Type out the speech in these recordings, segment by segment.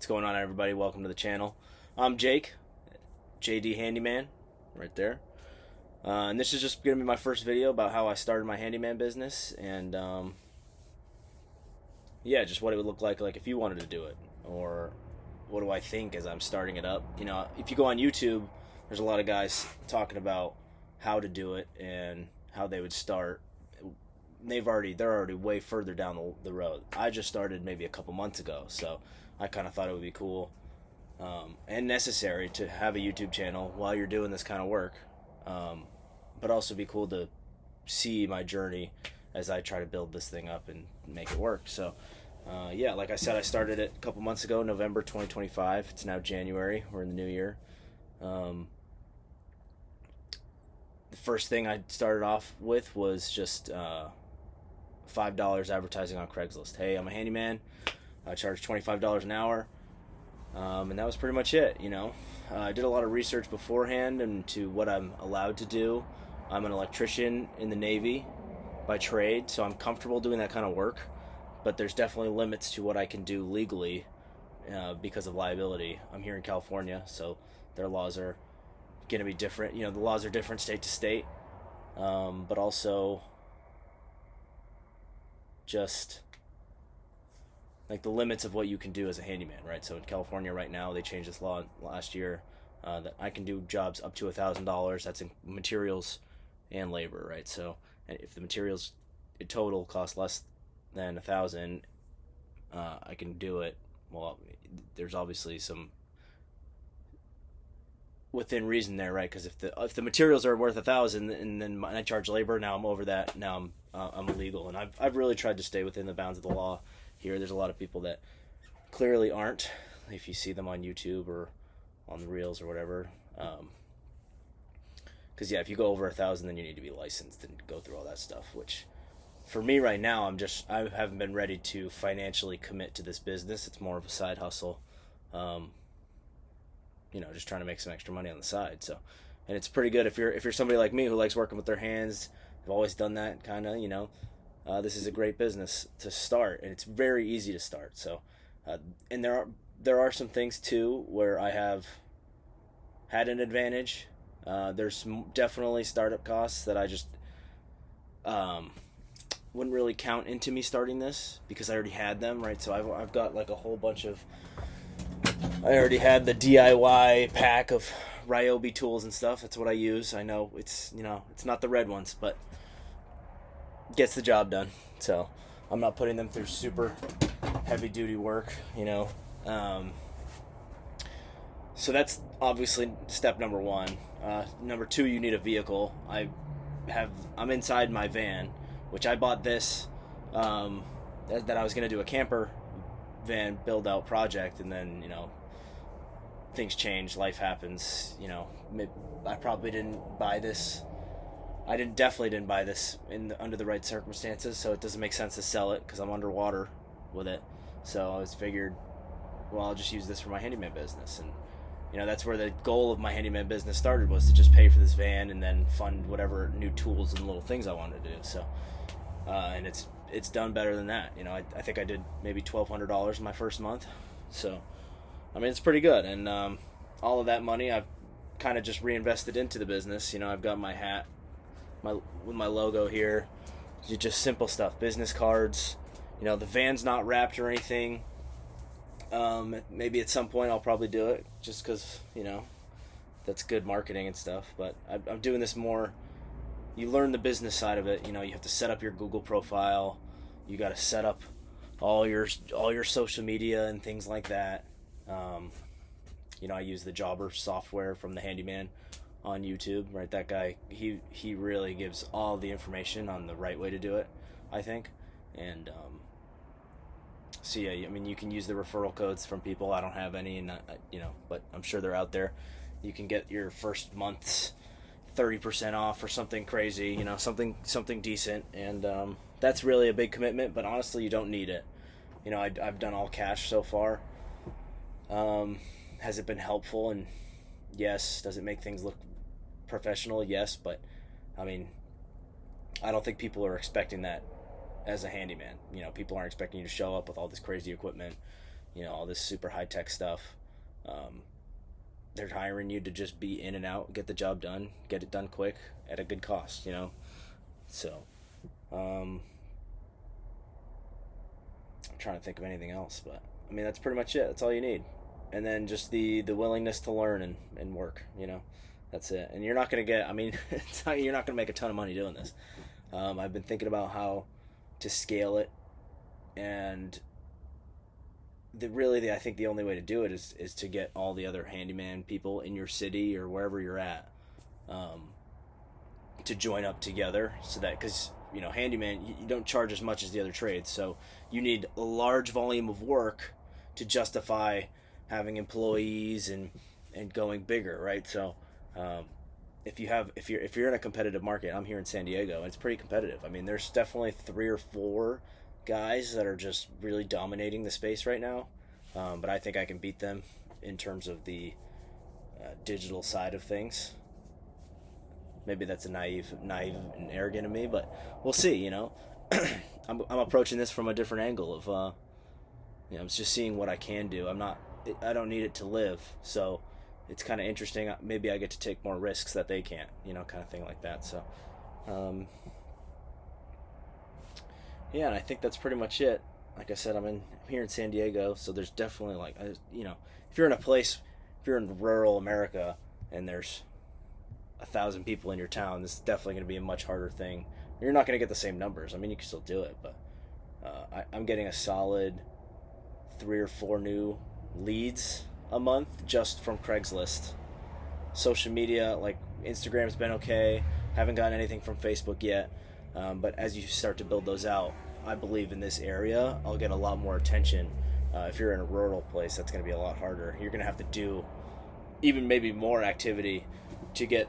What's going on, everybody? Welcome to the channel. I'm Jake, JD Handyman, right there. And this is just going to be my first video about how I started my handyman business, and yeah, just what it would look like if you wanted to do it, or what do I think as I'm starting it up. You know, if you go on YouTube, there's a lot of guys talking about how to do it and how they would start. They're already way further down the road. I just started maybe a couple months ago, so I kind of thought it would be cool and necessary to have a YouTube channel while you're doing this kind of work, but also be cool to see my journey as I try to build this thing up and make it work. So yeah, like I said, I started it a couple months ago, November 2025. It's now January. We're in the new year. The first thing I started off with was just $5 advertising on Craigslist. Hey, I'm a handyman. I charge $25 an hour, and that was pretty much it. You know, I did a lot of research beforehand into what I'm allowed to do. I'm an electrician in the Navy by trade, so I'm comfortable doing that kind of work, but there's definitely limits to what I can do legally because of liability. I'm here in California, so their laws are going to be different. You know, the laws are different state to state, but also just like the limits of what you can do as a handyman, right? So in California right now, they changed this law last year that I can do jobs up to $1,000. That's in materials and labor, right? So if the materials in total cost less than 1,000, I can do it. Well, there's obviously some within reason there, right? Because if the materials are worth 1,000 and then I charge labor, now I'm over that. Now I'm illegal, and I've really tried to stay within the bounds of the law. Here, there's a lot of people that clearly aren't. If you see them on YouTube or on the reels or whatever, because yeah, if you go over 1,000, then you need to be licensed and go through all that stuff. Which, for me right now, I haven't been ready to financially commit to this business. It's more of a side hustle, you know, just trying to make some extra money on the side. So, and it's pretty good if you're somebody like me who likes working with their hands. I've always done that kind of, you know. This is a great business to start, and it's very easy to start. So, and there are some things too where I have had an advantage. There's definitely startup costs that I just wouldn't really count into me starting this because I already had them, right? So I've got like a whole bunch of. I already had the DIY pack of Ryobi tools and stuff. That's what I use. I know it's not the red ones, but gets the job done. So I'm not putting them through super heavy duty work, you know. So that's obviously step number one. Number two, you need a vehicle. I'm inside my van, which I bought this that I was going to do a camper van build out project, and then, you know, things change, life happens, you know. I probably didn't buy this. I definitely didn't buy this under the right circumstances, so it doesn't make sense to sell it because I'm underwater with it. So I was figured, well, I'll just use this for my handyman business, and you know, that's where the goal of my handyman business started, was to just pay for this van and then fund whatever new tools and little things I wanted to do. So, and it's done better than that. You know, I think I did maybe $1,200 my first month. So, I mean, it's pretty good, and all of that money I've kind of just reinvested into the business. You know, I've got my hat. With my logo here, just simple stuff, business cards. You know, the van's not wrapped or anything. Maybe at some point I'll probably do it, just because, you know, that's good marketing and stuff. But I'm doing this more. You learn the business side of it. You know, you have to set up your Google profile. You got to set up all your social media and things like that. You know, I use the Jobber software from the Handyman on YouTube, right? That guy, he really gives all the information on the right way to do it, I think. And so yeah, I mean, you can use the referral codes from people. I don't have any, and you know, but I'm sure they're out there. You can get your first month's 30% off or something crazy, you know, something decent, and that's really a big commitment. But honestly, you don't need it. You know, I've done all cash so far. Has it been helpful? And yes. Does it make things look professional? Yes, but I mean, I don't think people are expecting that as a handyman. You know, people aren't expecting you to show up with all this crazy equipment. all this super high tech stuff. Um, they're hiring you to just be in and out, get the job done, get it done quick at a good cost. So, I'm trying to think of anything else, but I mean, that's pretty much it. That's all you need. And then just the willingness to learn and work. That's it. And you're not going to get, I mean, you're not going to make a ton of money doing this. I've been thinking about how to scale it, and I think the only way to do it is to get all the other handyman people in your city or wherever you're at, to join up together, so that, because handyman, you don't charge as much as the other trades, so you need a large volume of work to justify having employees and going bigger, right? So if you're in a competitive market, I'm here in San Diego, and it's pretty competitive. I mean, there's definitely 3 or 4 guys that are just really dominating the space right now, but I think I can beat them in terms of the digital side of things. Maybe that's a naive and arrogant of me, but we'll see. I'm approaching this from a different angle of I'm just seeing what I can do. I don't need it to live, so it's kind of interesting. Maybe I get to take more risks that they can't, kind of thing like that. So yeah, and I think that's pretty much it. Like I said, I'm here in San Diego, so there's definitely, like, if you're in rural America and there's 1,000 people in your town, this is definitely going to be a much harder thing. You're not going to get the same numbers. I mean, you can still do it, but I'm getting a solid 3 or 4 new leads a month just from Craigslist. Social media, like Instagram's been okay. Haven't gotten anything from Facebook yet. But as you start to build those out, I believe in this area, I'll get a lot more attention. If you're in a rural place, that's going to be a lot harder. You're going to have to do even maybe more activity to get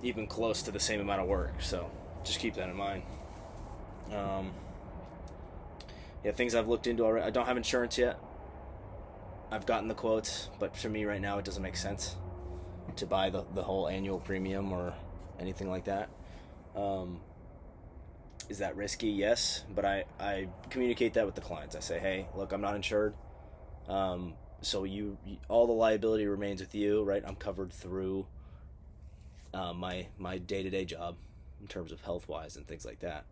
even close to the same amount of work. So just keep that in mind. Yeah, things I've looked into already. I don't have insurance yet. I've gotten the quotes, but for me right now, it doesn't make sense to buy the whole annual premium or anything like that. Is that risky? Yes, but I communicate that with the clients. I say, hey, look, I'm not insured, so you all the liability remains with you, right? I'm covered through my day-to-day job in terms of health-wise and things like that.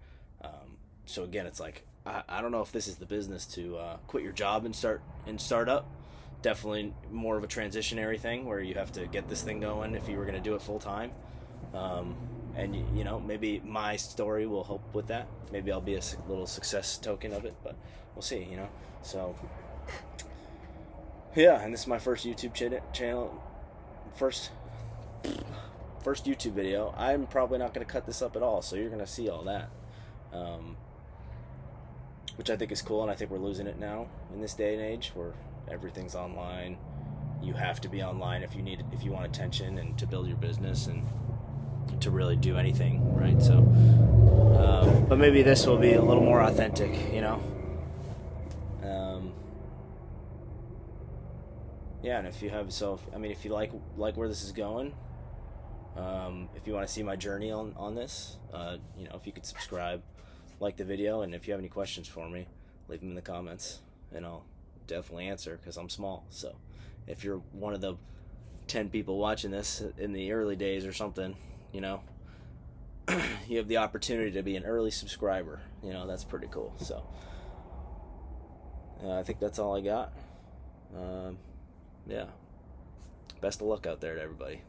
So again, it's like, I don't know if this is the business to quit your job and start up. Definitely more of a transitionary thing where you have to get this thing going if you were going to do it full time. And maybe my story will help with that. Maybe I'll be a little success token of it, but we'll see. So yeah, and this is my first YouTube channel, first YouTube video. I'm probably not going to cut this up at all, so you're going to see all that, which I think is cool. And I think we're losing it now in this day and age where everything's online. You have to be online if you want attention and to build your business and to really do anything, right? So but maybe this will be a little more authentic, yeah. And if you like where this is going, if you want to see my journey on this, if you could subscribe, like the video, and if you have any questions for me, leave them in the comments and I'll definitely answer, because I'm small. So if you're one of the 10 people watching this in the early days or something, you have the opportunity to be an early subscriber. That's pretty cool. So I think that's all I got. Yeah, best of luck out there to everybody.